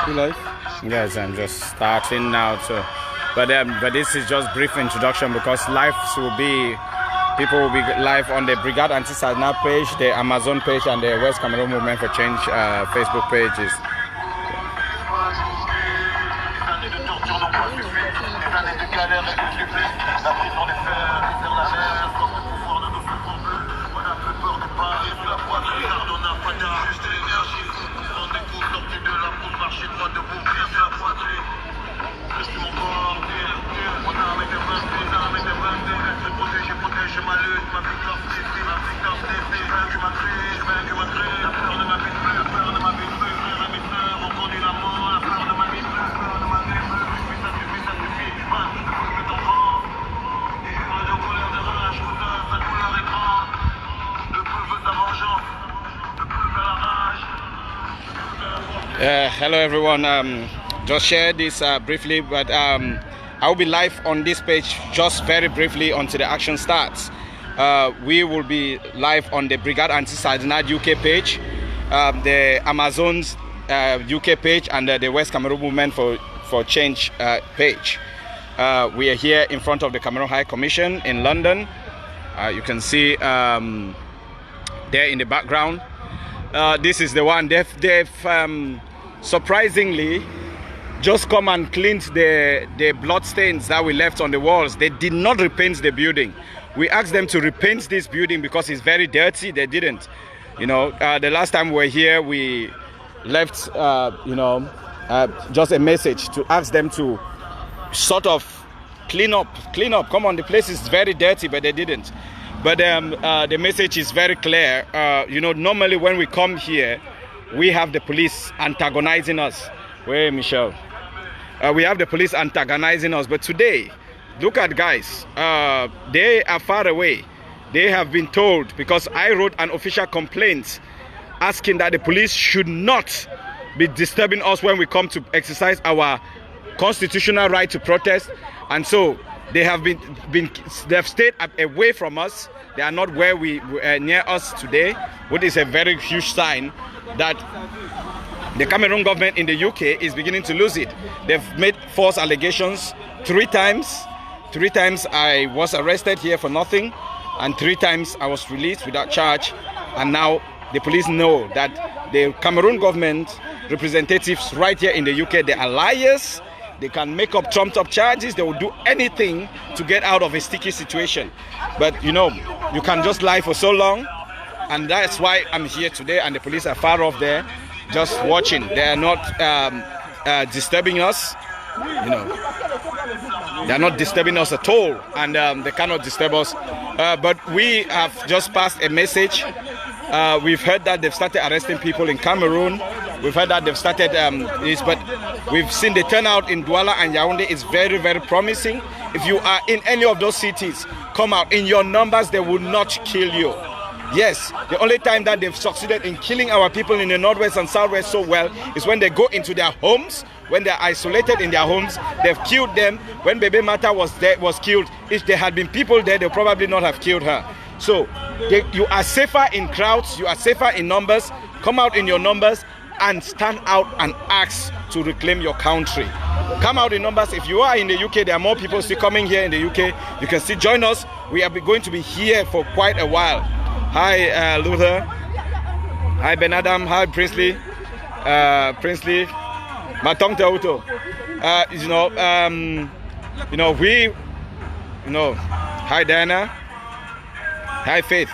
You live? Yes, I'm just starting now. But this is just brief introduction because people will be live on the Brigade Anti-Sadna page, the Amazon page, and the West Cameroon Movement for Change Facebook pages. Hello everyone, just share this briefly, but I will be live on this page just very briefly until the action starts. We will be live on the Brigade Anti-Sadna UK page, the Amazon's UK page, and the West Cameroon Movement for Change page. We are here in front of the Cameroon High Commission in London. You can see there in the background. This is the one. They've surprisingly just come and cleaned the blood stains that we left on the walls. They did not repaint the building. We asked them to repaint this building because it's very dirty. They didn't. You know, the last time we were here, we left just a message to ask them to sort of clean up. Come on, the place is very dirty, but they didn't. But the message is very clear. Normally when we come here, we have the police antagonizing us. Wait, Michelle. We have the police antagonizing us. But today, look at guys. They are far away. They have been told, because I wrote an official complaint asking that the police should not be disturbing us when we come to exercise our constitutional right to protest. And so they have they've stayed away from us. They are not where we near us today, which is a very huge sign that the Cameroon government in the UK is beginning to lose it. They've made false allegations 3 times. 3 times I was arrested here for nothing, and 3 times I was released without charge. And now the police know that the Cameroon government representatives right here in the UK, they are liars. They can make up trumped up charges. They will do anything to get out of a sticky situation. But you can just lie for so long. And that's why I'm here today, and the police are far off there just watching. They are not disturbing us. They are not disturbing us at all, and they cannot disturb us. But we have just passed a message. We've heard that they've started arresting people in Cameroon. We've heard that they've started this, but we've seen the turnout in Douala and Yaoundé is very, very promising. If you are in any of those cities, come out. In your numbers, they will not kill you. Yes, the only time that they've succeeded in killing our people in the northwest and southwest so well is when they go into their homes, when they're isolated in their homes. They've killed them. When Baby Mata was killed, if there had been people there, they probably not have killed her. So you are safer in crowds, you are safer in numbers. Come out in your numbers and stand out and ask to reclaim your country. Come out in numbers. If you are in the UK, there are more people still coming here in the UK. You can still join us. We are going to be here for quite a while. Hi, Luther. Hi, Ben Adam. Hi, Princely. Matong Tauto. Hi, Diana. Hi, Faith.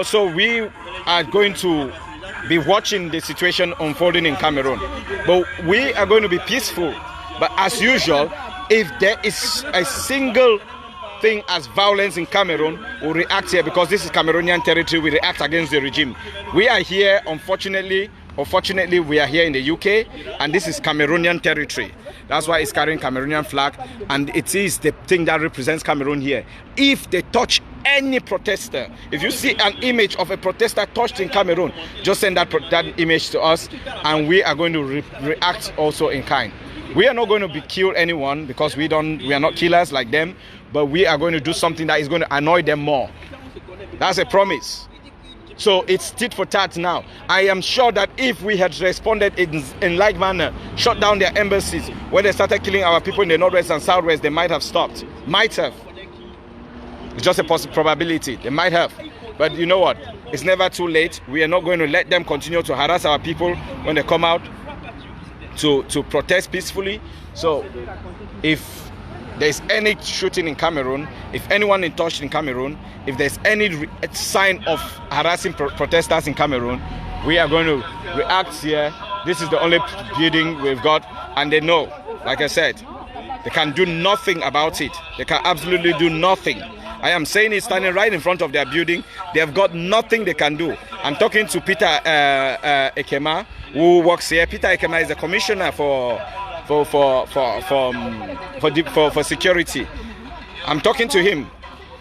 So we are going to be watching the situation unfolding in Cameroon. But we are going to be peaceful. But as usual, if there is a single thing as violence in Cameroon, we'll react here, because this is Cameroonian territory. We react against the regime. We are here, unfortunately, we are here in the UK, and this is Cameroonian territory. That's why it's carrying Cameroonian flag, and it is the thing that represents Cameroon here. If they touch any protester, if you see an image of a protester touched in Cameroon, just send that image to us, and we are going to react also in kind. We are not going to kill anyone, because we are not killers like them, but we are going to do something that is going to annoy them more. That's a promise. So it's tit for tat now. I am sure that if we had responded in like manner, shut down their embassies, when they started killing our people in the northwest and southwest, they might have stopped. Might have. It's just a probability. They might have. But you know what? It's never too late. We are not going to let them continue to harass our people when they come out to protest peacefully. So if there's any shooting in Cameroon, if anyone is touched in Cameroon, if there's any sign of harassing protesters in Cameroon, we are going to react here. This is the only building we've got, and they know, like I said, they can do nothing about it. They can absolutely do nothing. I am saying it standing right in front of their building. They have got nothing they can do. I'm talking to Peter Ekema, who works here. Peter Ekema is the commissioner for security. I'm talking to him.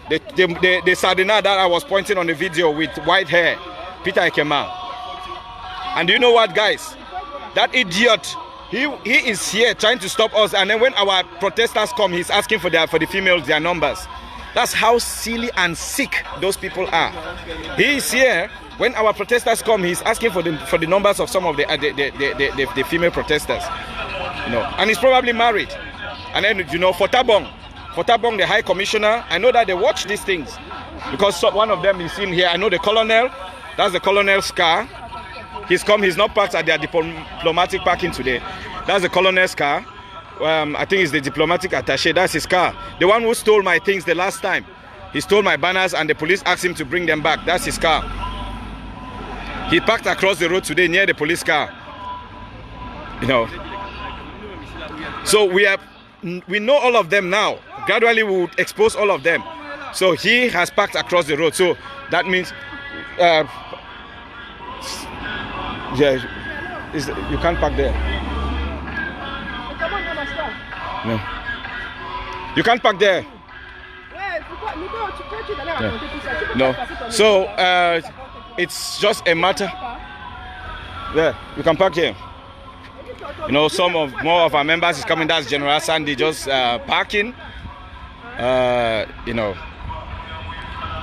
The Sardina that I was pointing on the video with white hair, Peter Ekema. And you know what, guys? That idiot, he is here trying to stop us. And then when our protesters come, he's asking for the females their numbers. That's how silly and sick those people are. He is here. When our protesters come, he's asking for the numbers of some of the female protesters. You know, and he's probably married. And then, you know, for Tabong, the High Commissioner, I know that they watch these things because one of them is in here. I know the colonel. That's the colonel's car. He's come. He's not parked at their diplomatic parking today. That's the colonel's car. I think it's the diplomatic attaché. That's his car. The one who stole my things the last time. He stole my banners and the police asked him to bring them back. That's his car. He parked across the road today near the police car. You know. So we know all of them now. Gradually we will expose all of them. So he has parked across the road. So that means yeah, you can't park there. No. You can't park there. Yeah. No. So it's just a matter. Yeah, you can park here. You know, more of our members is coming. That's General Sandy just parking. You know,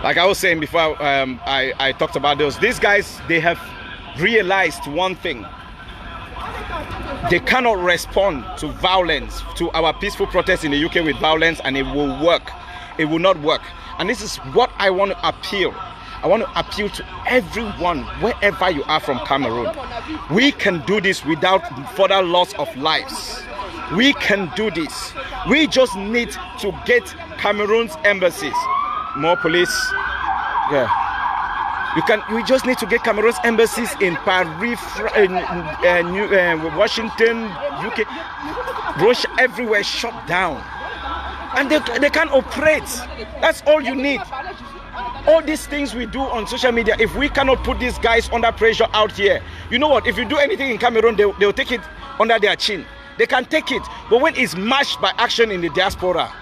like I was saying before, I talked about those. These guys, they have realized one thing. They cannot respond to violence, to our peaceful protests in the UK with violence, and it will work. It will not work. And this is what I want to appeal. I want to appeal to everyone, wherever you are from Cameroon. We can do this without further loss of lives. We can do this. We just need to get Cameroon's embassies. More police. Yeah. We just need to get Cameroon's embassies in Paris, Washington, UK, Russia, everywhere shut down. And they can't operate. That's all you need. All these things we do on social media, if we cannot put these guys under pressure out here, you know what? If you do anything in Cameroon, they'll take it under their chin. They can take it. But when it's matched by action in the diaspora,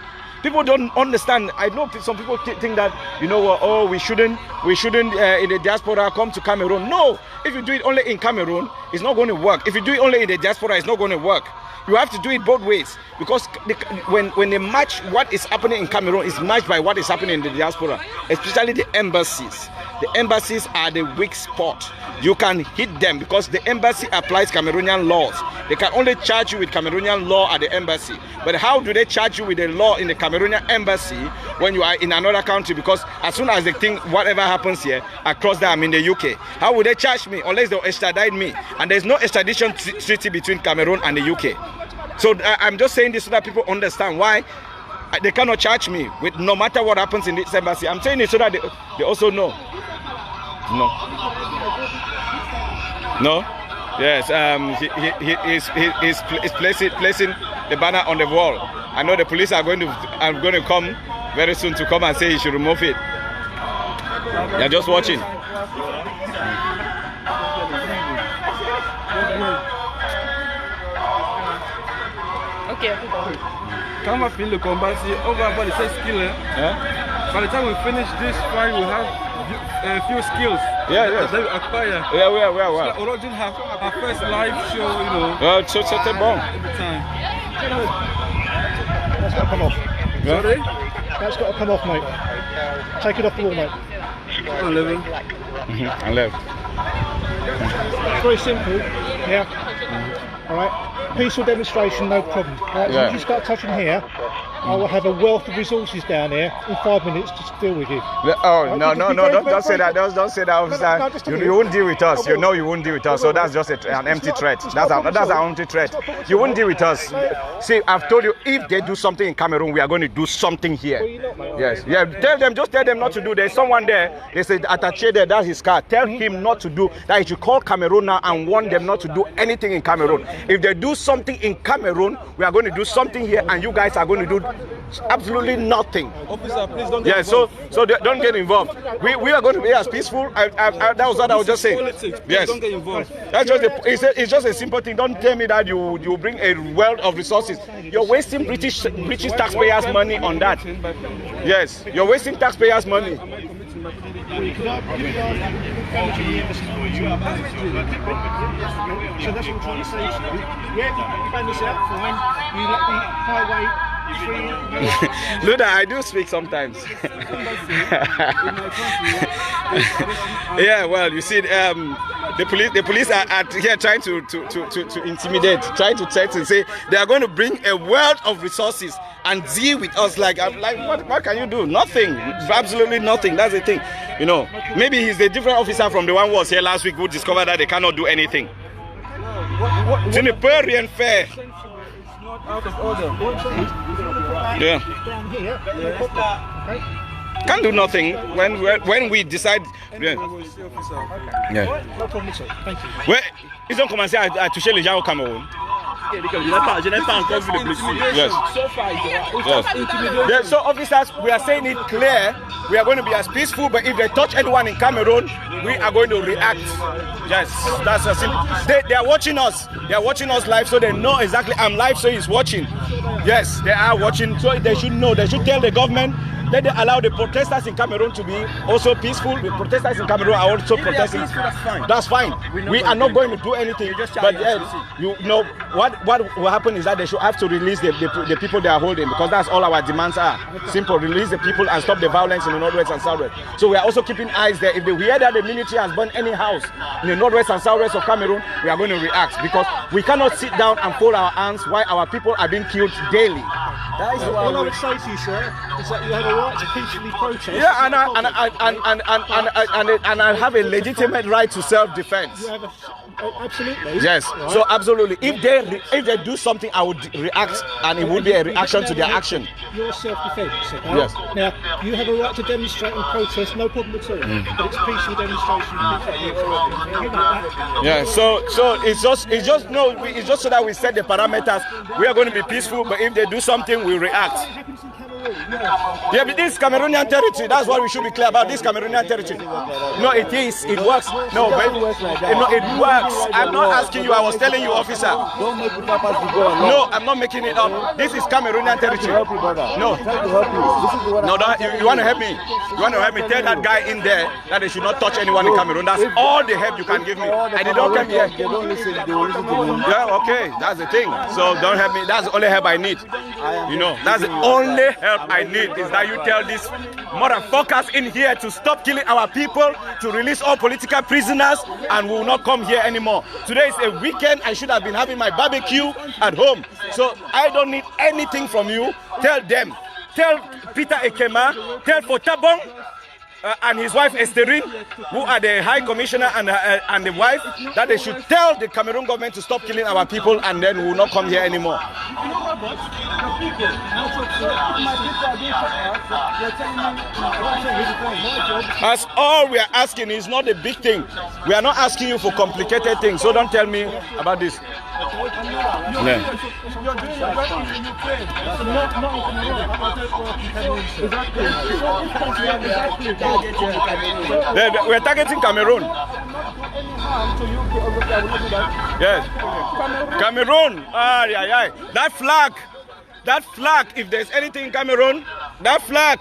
people don't understand. I know some people think that, you know what, oh, we shouldn't in the diaspora come to Cameroon. No, if you do it only in Cameroon, it's not going to work. If you do it only in the diaspora, it's not going to work. You have to do it both ways, because when they match what is happening in Cameroon is matched by what is happening in the diaspora, especially the embassies. The embassies are the weak spot. You can hit them because the embassy applies Cameroonian laws. They can only charge you with Cameroonian law at the embassy. But how do they charge you with the law in the Cameroonian embassy when you are in another country? Because as soon as they think whatever happens here, across there, I'm in the UK. How would they charge me unless they'll extradite me? And there's no extradition treaty between Cameroon and the UK. So I'm just saying this so that people understand why they cannot charge me with no matter what happens in this embassy. I'm saying it so that they also know. No. Yes. He's placing the banner on the wall. I know the police are going to come very soon to come and say he should remove it. They're just watching. Okay. Quand on va finir le combat, on va avoir les 16 skills. By the time we finish this fight, we have a few skills. Yeah. That we acquire. Yeah. So, Origin have our first live show, you know. C'était bon. Every time. That's got to come off. Sorry? That's got to come off, mate. Take it off the wall, mate. Come on, Living. And left. It's very simple. Yeah. All right. Peaceful demonstration, no problem. Yeah. If you start touching here, I will have a wealth of resources down here in 5 minutes to deal with you. Oh, no, don't say that. Don't say that, officer. You won't deal with us. You know you won't deal with us. So that's just an empty threat. That's an empty threat. You won't deal with us. See, I've told you, if they do something in Cameroon, we are going to do something here. Yes. Yeah. Just tell them not to do. There's someone there. They say attaché there. That's his car. Tell him not to do that. He should call Cameroon now and warn them not to do anything in Cameroon. If they do something in Cameroon, we are going to do something here, and you guys are going to do absolutely nothing. Officer, please don't get involved. So don't get involved. We are going to be as peaceful. That was what I was just saying. Politics. Yes. Don't get involved. That's just it's just a simple thing. Don't tell me that you bring a wealth of resources. You're wasting British taxpayers' money on that. Yes, you're wasting taxpayers' money. So that's what I'm trying to say to you. Yeah, you ban this out, fine. You let the highway free. Luda, I do speak sometimes. Yeah, well, you see, the police are here trying to intimidate, trying to threaten and say they are going to bring a wealth of resources and deal with us. Like what can you do? Nothing, absolutely nothing. That's the thing. You know, maybe he's a different officer from the one who was here last week who discovered that they cannot do anything. It's in the Peruvian fair. Out of order. Yeah. Can't do nothing when we decide. Yeah. No problem at all. Thank you. Ouais, ils ont commencé à toucher les gens au Cameroun. Je n'ai pas encore vu le blessure. Yes. Yes. Yeah, so officers, we are saying it clear. We are going to be as peaceful, but if they touch anyone in Cameroon, we are going to react. Yes, that's a simple. They are watching us. They are watching us live, so they know exactly. I'm live, so he's watching. Yes, they are watching, so they should know. They should tell the government. Let them allow the protesters in Cameroon to be also peaceful. The protesters in Cameroon are also protesting. That's fine. We are not going to do anything. But you know what will happen is that they should have to release the people they are holding, because that's all our demands are. Simple. Release the people and stop the violence in the northwest and southwest. So we are also keeping eyes there. If they hear that the military has burned any house in the northwest and southwest of Cameroon, we are going to react, because we cannot sit down and fold our hands while our people are being killed daily. That is all I would say to you, sir, is that you have a right to peacefully protest. Yeah, and I have a legitimate right to self-defense. You have absolutely. Yes. Right. So absolutely, if they do something, I would react, and it would be a reaction to their action. Your self-defense. Okay? Yes. Now you have a right to demonstrate and protest, no problem at all. But it's peaceful demonstration. Yeah. So it's just so that we set the parameters. We are going to be peaceful, but if they do something, we react. Yeah, but this is Cameroonian territory. That's what we should be clear about. This Cameroonian territory. No, it is. It works. No, but it works. I'm not asking you. I was telling you, officer. Don't make it up as we go along. No, I'm not making it up. This is Cameroonian territory. No. No, you want to help me? You want to help me? Tell that guy in there that they should not touch anyone in Cameroon. That's all the help you can give me. I did not come here. They don't listen. They will listen to me. Yeah, okay. That's the thing. So don't help me. That's the only help I need. You know, that's the only help I need, is that you tell these motherfuckers in here to stop killing our people, to release all political prisoners, and we will not come here anymore. Today is a weekend. I should have been having my barbecue at home. So I don't need anything from you. Tell them. Tell Peter Ekema, tell Fotabong and his wife Esterine, who are the High Commissioner and the wife, that they should tell the Cameroon government to stop killing our people, and then we will not come here anymore. As all we are asking is not a big thing. We are not asking you for complicated things, so don't tell me about this. Yeah. We're targeting Cameroon. Yes. Cameroon. That flag, if there's anything in Cameroon, that flag.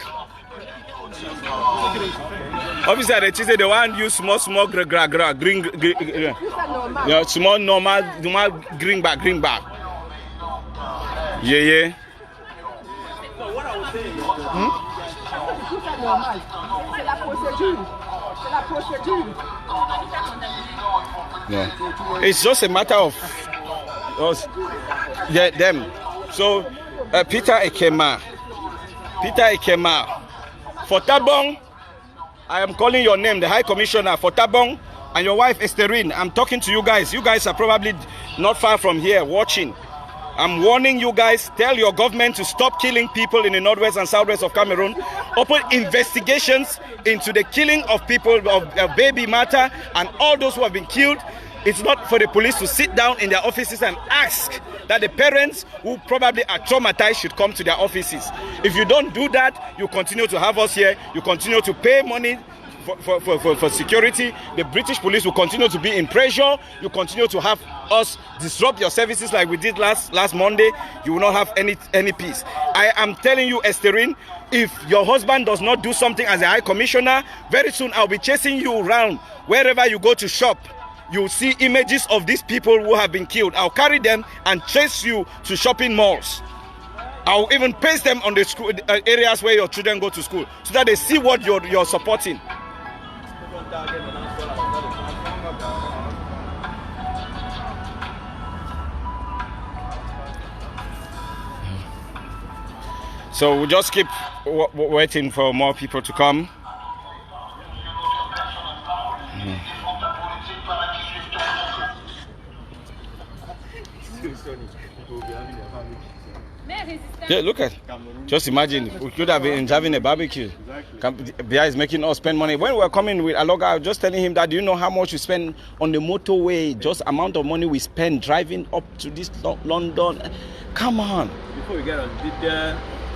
Obviously, the cheese, the one use small green, yeah, small normal green bag. Yeah. Yeah. It's just a matter of us, yeah, them. So, Peter Ekema, for Tabong, I am calling your name, the High Commissioner for Tabong, and your wife Esterine. I'm talking to you guys. You guys are probably not far from here watching. I'm warning you guys, tell your government to stop killing people in the northwest and southwest of Cameroon. Open investigations into the killing of people, of baby Mata and all those who have been killed. It's not for the police to sit down in their offices and ask that the parents who probably are traumatized should come to their offices. If you don't do that, you continue to have us here, you continue to pay money for security. The British police will continue to be in pressure. You continue to have us disrupt your services like we did last Monday. You will not have any peace. I am telling you, Esterine, if your husband does not do something as a High Commissioner, very soon I'll be chasing you around wherever you go to shop. You'll see images of these people who have been killed. I'll carry them and chase you to shopping malls. I'll even paste them on the school areas where your children go to school so that they see what you're supporting. So we'll just keep waiting for more people to come. Yeah, look at. Just imagine, we could have been having a barbecue. Bia is making us spend money. When we were coming with Aloga, I was just telling him that, do you know how much we spend on the motorway? Just amount of money we spend driving up to this London. Come on. Before we get on,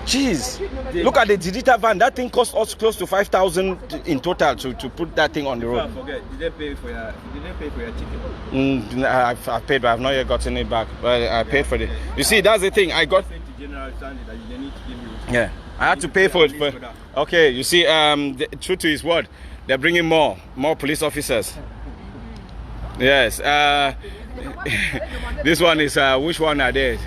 jeez, look at the digital van. That thing cost us close to 5,000 in total to put that thing on the road. Forget, did they pay for your ticket? I've paid, but I've not yet gotten it back. But I paid for it. You see, that's the thing. I got. Yeah, I had to pay for it. Okay, you see, true to his word, they're bringing more police officers. Yes. This one is which one are they?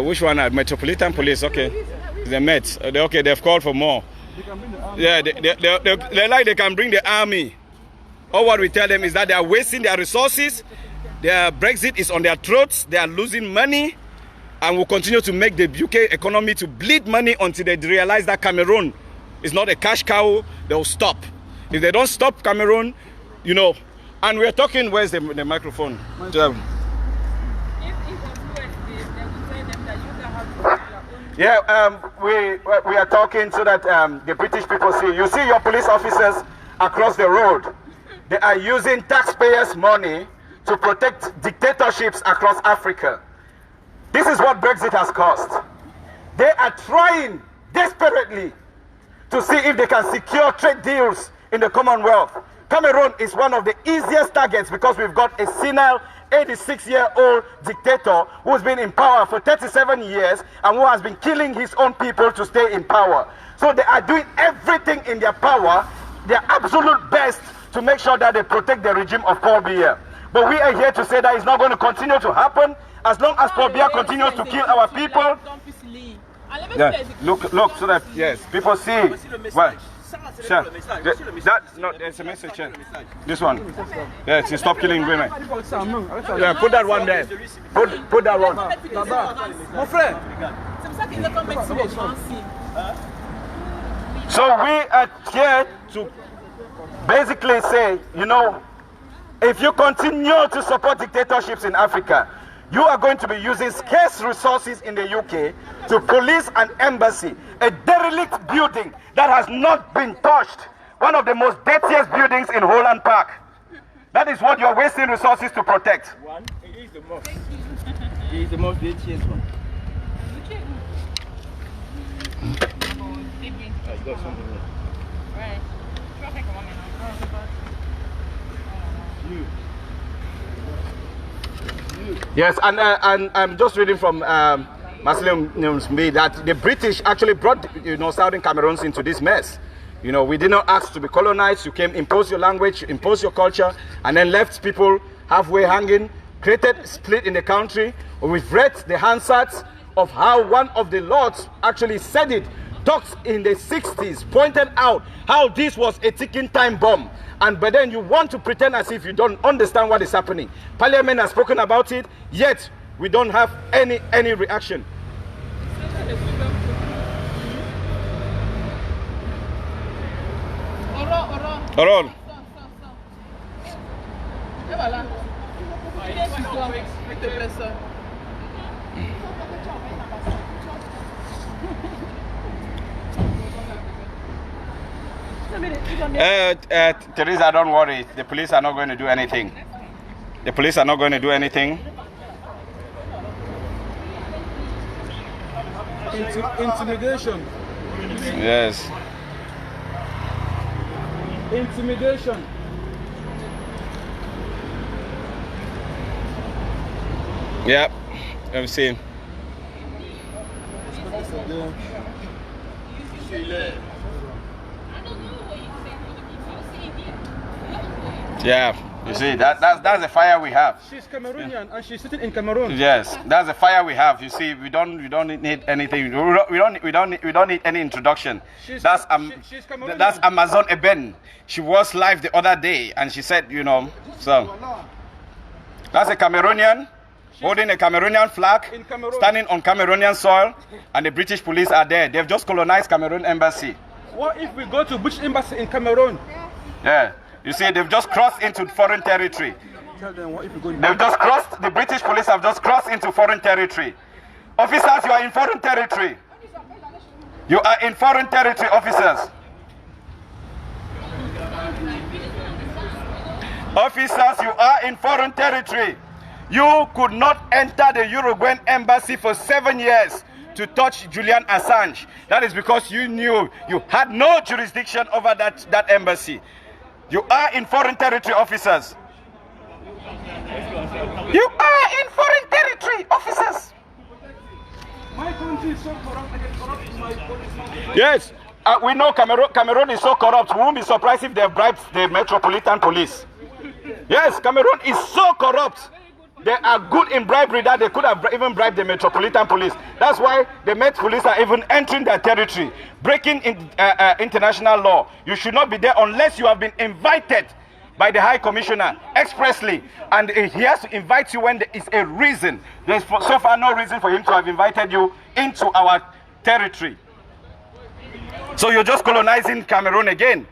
Which one are Metropolitan Police? Okay, the Met. Okay, they've called for more. Yeah, they're like they can bring the army. All what we tell them is that they are wasting their resources. Their Brexit is on their throats. They are losing money, and will continue to make the UK economy to bleed money until they realize that Cameroon is not a cash cow. They will stop. If they don't stop Cameroon, you know. And we're talking. Where's the microphone? Yeah, we are talking so that the British people see. You see your police officers across the road. They are using taxpayers' money to protect dictatorships across Africa. This is what Brexit has cost. They are trying desperately to see if they can secure trade deals in the Commonwealth. Cameroon is one of the easiest targets because we've got a senile 86-year-old dictator who's been in power for 37 years and who has been killing his own people to stay in power. So they are doing everything in their power, their absolute best, to make sure that they protect the regime of Paul Biya. But we are here to say that it's not going to continue to happen as long as Paul Biya continues to kill our people. Yeah, look, so that, yes, people see. Well, sure. There's a message here. This one. Yes, to stop killing women. Yeah, put that one there. Put that one. Mon frère. So we are here to basically say, you know, if you continue to support dictatorships in Africa, you are going to be using scarce resources in the UK to police an embassy, a derelict building that has not been touched, one of the most dirtiest buildings in Holland Park. That is what you're wasting resources to protect. One, it is the most. It is the most dirtiest one. I got something there. Right. Yes, and I'm just reading from Muslim News that the British actually brought, you know, Southern Cameroons into this mess. You know, we did not ask to be colonized. You came, impose your language, impose your culture, and then left people halfway hanging, created split in the country. We've read the Hansards of how one of the lords actually said it talks in the 60s, pointed out how this was a ticking time bomb. But then you want to pretend as if you don't understand what is happening. Parliament has spoken about it, yet we don't have any reaction. Oron. Teresa, don't worry. The police are not going to do anything. The police are not going to do anything. Intimidation. Yes. Intimidation. Yep. I've seen. Yeah, you see, that's the fire we have. She's Cameroonian and she's sitting in Cameroon. Yes, that's the fire we have. You see, we don't need anything. We don't need any introduction. That's Amazon Eben. She was live the other day and she said, you know, so that's a Cameroonian holding a Cameroonian flag, standing on Cameroonian soil, and the British police are there. They've just colonized Cameroon embassy. What if we go to British embassy in Cameroon? Yeah. You see, they've just crossed into foreign territory. Tell them what if we go They've just crossed, the British police have just crossed into foreign territory. Officers, you are in foreign territory. You are in foreign territory, officers. Officers, you are in foreign territory. You could not enter the Uruguayan embassy for 7 years to touch Julian Assange. That is because you knew you had no jurisdiction over that embassy. You are in foreign territory, officers. You are in foreign territory, officers. My country is so corrupt, I get corrupt my police. Yes, we know Cameroon is so corrupt. We won't be surprised if they bribed the Metropolitan Police. Yes, Cameroon is so corrupt. They are good in bribery that they could have even bribed the Metropolitan Police. That's why the Met Police are even entering their territory, breaking international law. You should not be there unless you have been invited by the High Commissioner expressly. And he has to invite you when there is a reason. There's so far no reason for him to have invited you into our territory. So you're just colonizing Cameroon again.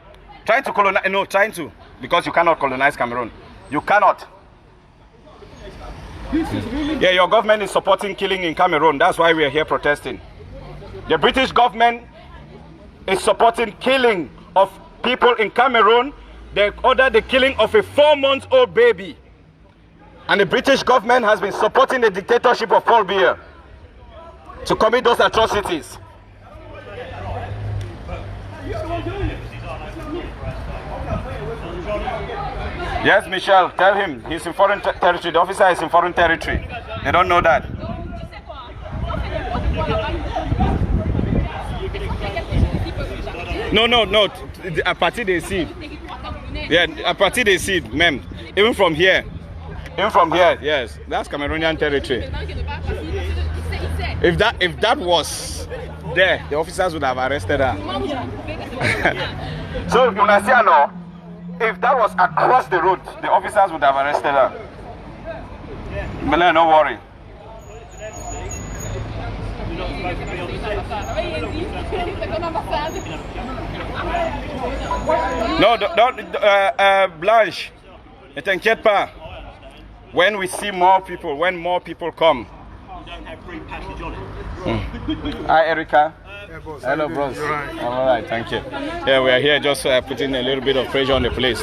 Trying to colonize, no, trying to, because you cannot colonize Cameroon. You cannot. Yeah, your government is supporting killing in Cameroon. That's why we are here protesting. The British government is supporting killing of people in Cameroon. They ordered the killing of a 4-month-old baby. And the British government has been supporting the dictatorship of Paul Biya to commit those atrocities. Yes, Michelle, tell him he's in foreign territory. The officer is in foreign territory. They don't know that. No. A party they see. Yeah, a party they see, ma'am. Even from here, yes, that's Cameroonian territory. If that was there, the officers would have arrested her. So you must say no. If that was across the road, the officers would have arrested her. Mela, no worry. No, don't, Blanche. Ne t'inquiète pas. When we see more people, when more people come. Hi, Erica. Hello, bros. Right. I'm all right, thank you. Yeah, we are here just putting a little bit of pressure on the police.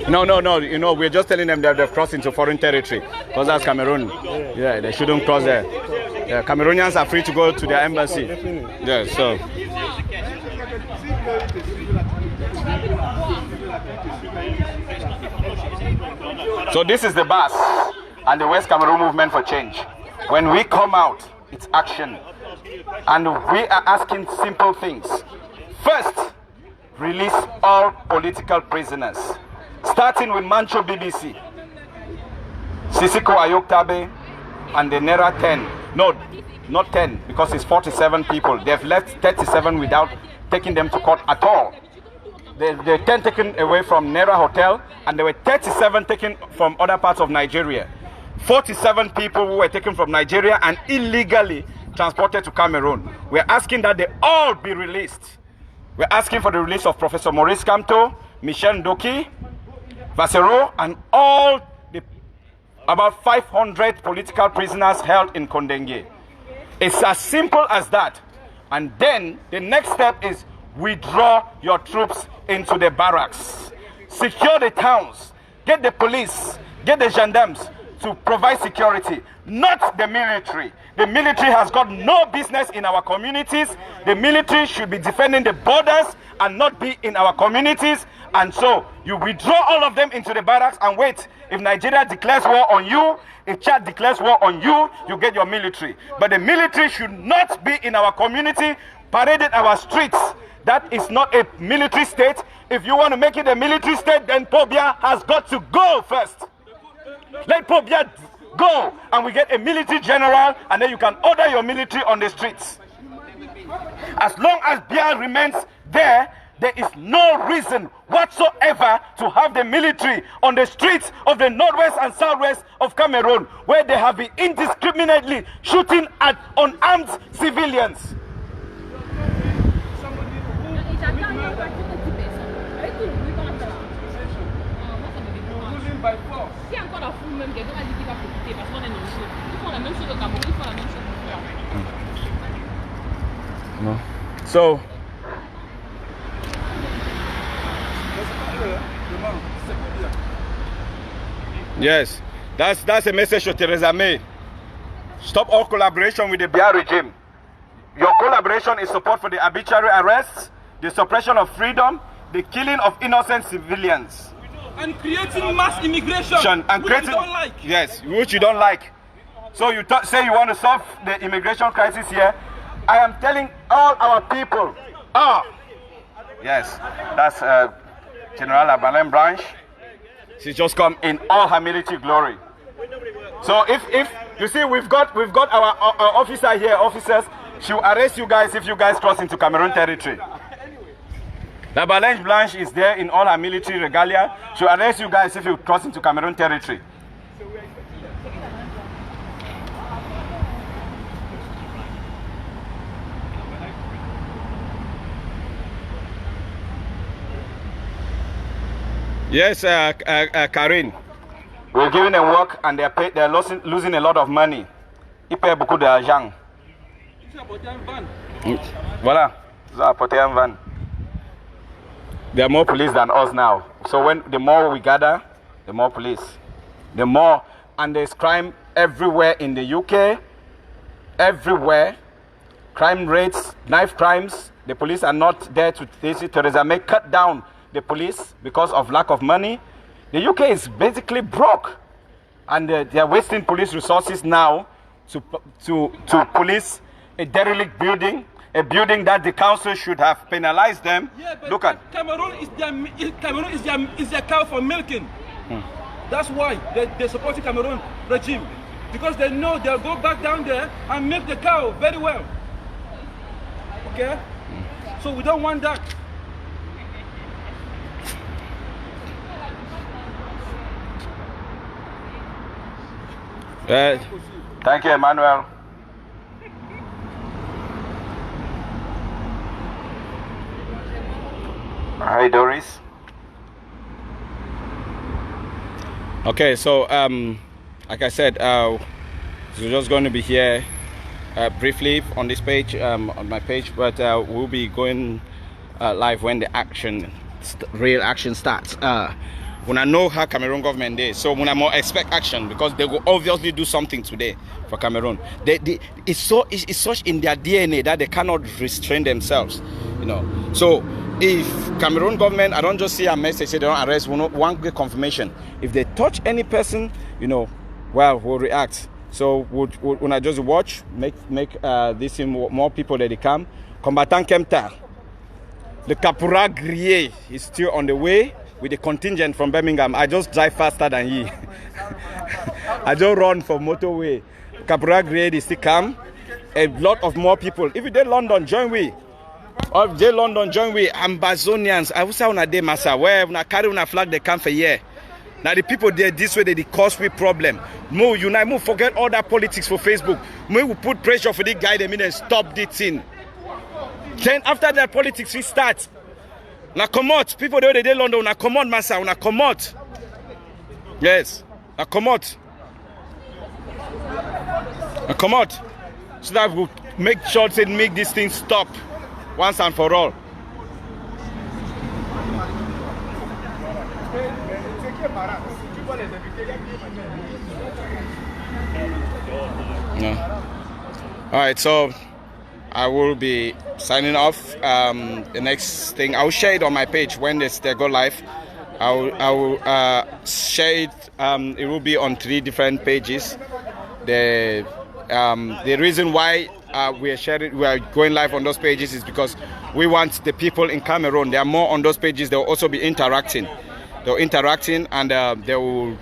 No. You know, we're just telling them that they've crossed into foreign territory because that's Cameroon. Yeah, they shouldn't cross there. Yeah, Cameroonians are free to go to their embassy. Yeah, so. So this is the BAS and the West Cameroon Movement for Change. When we come out, it's action. And we are asking simple things. First, release all political prisoners, starting with Mancho BBC, Sisiko Ayoktabe, and the Nera 10 No, not 10, because it's 47 people. They've left 37 without taking them to court at all. There were 10 taken away from Nera Hotel, and there were 37 taken from other parts of Nigeria. 47 people who were taken from Nigeria and illegally transported to Cameroon. We're asking that they all be released. We're asking for the release of Professor Maurice Kamto, Michel Ndoki, Vasero, and all the about 500 political prisoners held in Kondenge. It's as simple as that. And then the next step is withdraw your troops into the barracks. Secure the towns. Get the police, get the gendarmes to provide security, not the military. The military has got no business in our communities. The military should be defending the borders and not be in our communities. And so you withdraw all of them into the barracks and wait. If Nigeria declares war on you, if Chad declares war on you, you get your military. But the military should not be in our community, parading our streets. That is not a military state. If you want to make it a military state, then Pobia has got to go first. Let Pobia go, and we get a military general, and then you can order your military on the streets. As long as Bia remains there, there is no reason whatsoever to have the military on the streets of the northwest and southwest of Cameroon, where they have been indiscriminately shooting at unarmed civilians. By force. Si encore la foule même, quelqu'un a dit qu'il va profiter parce qu'on est dans le show. Ils font la même chose au Cameroun, ils font la même chose pour faire. No. So, yes, that's a message to Theresa May. Stop all collaboration with the Biya regime. Your collaboration is support for the arbitrary arrests, the suppression of freedom, the killing of innocent civilians. And creating mass immigration, and which you don't like. Yes, which you don't like. So you say you want to solve the immigration crisis here. I am telling all our people. Yes, that's General Abalen Branch. She just come in all her military glory. So if you see, we've got our officer here, officers. She will arrest you guys if you guys cross into Cameroon territory. La Balance Blanche is there in all her military regalia. She'll arrest you guys if you cross into Cameroon territory. Yes, Karine. We're giving them work and they're losing a lot of money. Ils paient beaucoup d'argent. Voilà, ils ont apporté un van. There are more police than us now. So the more we gather, the more police. The more, and there's crime everywhere in the UK. Everywhere. Crime rates, knife crimes. The police are not there to, Theresa May cut down the police because of lack of money. The UK is basically broke. And they are wasting police resources now to police a derelict building. A building that the council should have penalized them. Yeah, but look at Cameroon is their cow for milking. That's why they support the Cameroon regime, because they know they'll go back down there and milk the cow very well. Okay, so we don't want that. Thank you, Emmanuel. Hi, Doris. Okay, so like I said, we're just going to be here briefly on this page, on my page, but we'll be going live when the real action starts. When I know how Cameroon government is, so when I more expect action, because they will obviously do something today for Cameroon. It's such in their DNA that they cannot restrain themselves, you know. So if Cameroon government, I don't just see a message say they don't arrest, one good confirmation. If they touch any person, you know, well, we'll react. So when I just watch, make this more people that they come. Combattant Kemta, the Capura Grier is still on the way with the contingent from Birmingham. I just drive faster than he. I just run for motorway. Cabra grade is still come. A lot of more people. If you did London, join we. Or if they London, join we. Ambazonians. I will say on a day, massa. Where when I carry on a flag, they come for year. Now the people there this way, they cause we problem. Move, unite, move, forget all that politics for Facebook. We will put pressure for the guy, they mean and stop this thing. Then after that politics, we start. Now come out. People there they London, now come out, massa, now come out. Yes. Now come out. Now come out. So that we make sure to make this thing stop once and for all. No. All right, so I will be signing off. The next thing I'll share it on my page when they go live. I will share it. It will be on 3 different pages. The reason why we are going live on those pages is because we want the people in Cameroon. There are more on those pages. They'll also be interacting. They're interacting and they will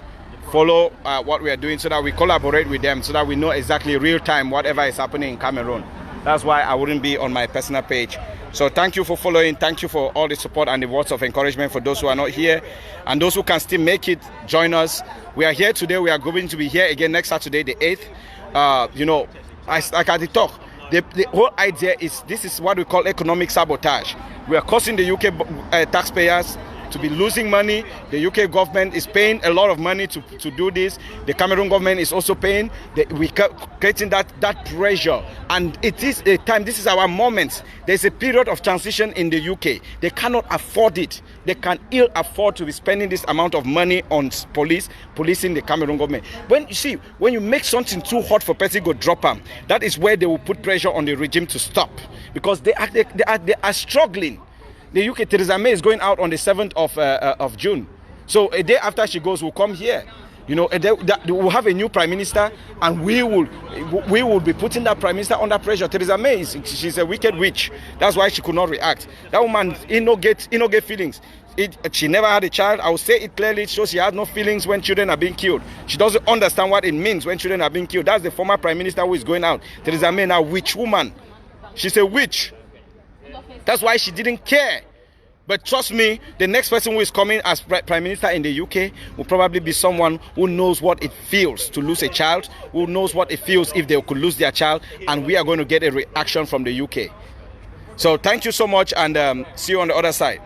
follow what we are doing so that we collaborate with them so that we know exactly real time whatever is happening in Cameroon. That's why I wouldn't be on my personal page. So thank you for following. Thank you for all the support and the words of encouragement for those who are not here and those who can still make it, join us. We are here today. We are going to be here again next Saturday, the 8th. You know, like at the talk, the whole idea is this is what we call economic sabotage. We are causing the UK taxpayers to be losing money. The UK government is paying a lot of money to do this. The Cameroon government is also paying. We're creating that pressure. And it is a time, this is our moment. There's a period of transition in the UK. They cannot afford it. They can ill afford to be spending this amount of money on policing the Cameroon government. When you make something too hot for person go drop them, that is where they will put pressure on the regime to stop. Because they are struggling. The UK, Theresa May is going out on the 7th of June. So a day after she goes, we'll come here. You know, we'll have a new prime minister, and we will be putting that prime minister under pressure. Theresa May she's a wicked witch. That's why she could not react. That woman, no get feelings. She never had a child. I will say it clearly. It shows she has no feelings when children are being killed. She doesn't understand what it means when children are being killed. That's the former prime minister who is going out. Theresa May, now witch woman. She's a witch. That's why she didn't care. But trust me, the next person who is coming as Prime Minister in the UK will probably be someone who knows what it feels to lose a child, who knows what it feels if they could lose their child, and we are going to get a reaction from the UK. So thank you so much, and see you on the other side.